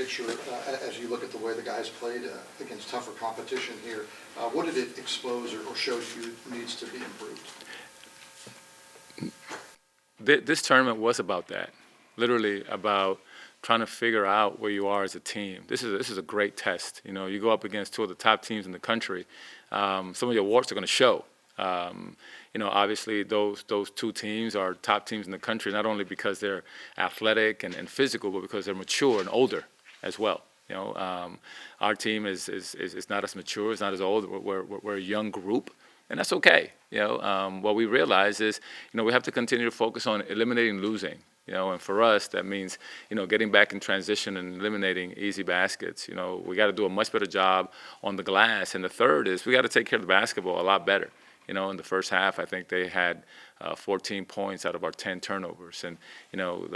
picture, as you look at the way the guys played against tougher competition here, what did it expose or show you needs to be improved? This tournament was about that, literally about trying to figure out where you are as a team. This is a great test. You know, you go up against two of the top teams in the country. Some of your warts are going to show. You know, obviously those two teams are top teams in the country, not only because they're athletic and physical, but because they're mature and older as well. You know, our team is not as mature, it's not as old. We're a young group, and that's okay. You know, what we realize is, you know, we have to continue to focus on eliminating losing. You know, and for us, that means, you know, getting back in transition and eliminating easy baskets. You know, we got to do a much better job on the glass. And the third is we got to take care of the basketball a lot better. You know, in the first half, I think they had 14 points out of our 10 turnovers. And, you know,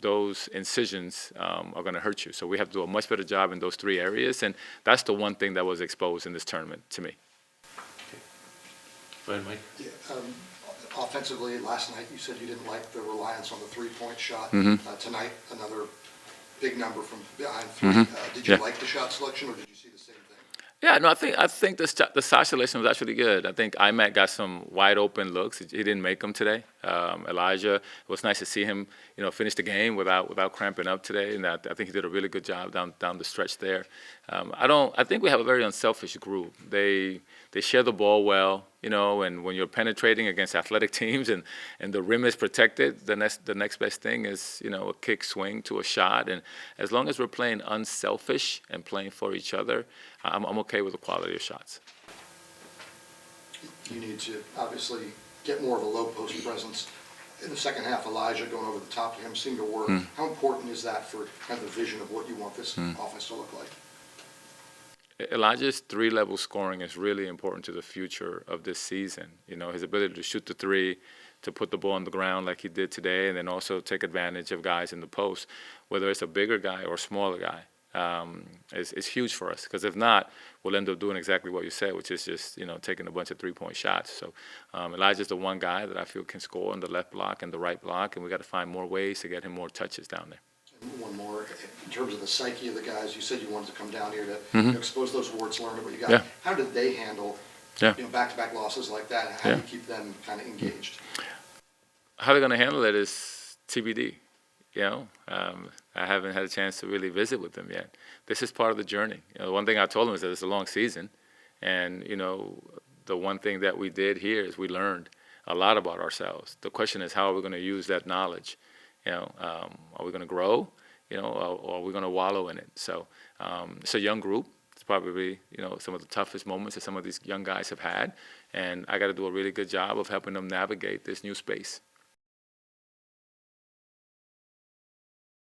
those incisions are going to hurt you. So we have to do a much better job in those three areas. And that's the one thing that was exposed in this tournament to me. Okay. Go ahead, Mike. Yeah, offensively, last night you said you didn't like the reliance on the three-point shot. Tonight, another big number from behind three. Did you like the shot selection, or did you see the same thing? Yeah, no, I think the shot selection was actually good. I think IMAC got some wide open looks. He didn't make them today. Elijah, it was nice to see him, you know, finish the game without cramping up today, and I think he did a really good job down the stretch there. I think we have a very unselfish group. They share the ball well, you know, and when you're penetrating against athletic teams and the rim is protected, the next best thing is, you know, a kick swing to a shot. And as long as we're playing unselfish and playing for each other, I'm okay with the quality of shots. You need to obviously get more of a low post presence. In the second half, Elijah going over the top to him seemed to work. How important is that for kind of the vision of what you want this offense to look like? Elijah's three-level scoring is really important to the future of this season. You know, his ability to shoot the three, to put the ball on the ground like he did today, and then also take advantage of guys in the post, whether it's a bigger guy or a smaller guy, is huge for us. Because if not, we'll end up doing exactly what you said, which is just, you know, taking a bunch of three-point shots. So Elijah's the one guy that I feel can score on the left block and the right block, and we got to find more ways to get him more touches down there. One more, in terms of the psyche of the guys, you said you wanted to come down here to you know, expose those warts, learn what you got. How did they handle you know, back-to-back losses like that? How do you keep them kind of engaged? How they're going to handle it is TBD. You know, I haven't had a chance to really visit with them yet. This is part of the journey. You know, the one thing I told them is that it's a long season, and you know, the one thing that we did here is we learned a lot about ourselves. The question is, how are we going to use that knowledge? You know, are we going to grow? You know, or are we going to wallow in it? So it's a young group. It's probably, you know, some of the toughest moments that some of these young guys have had, and I got to do a really good job of helping them navigate this new space.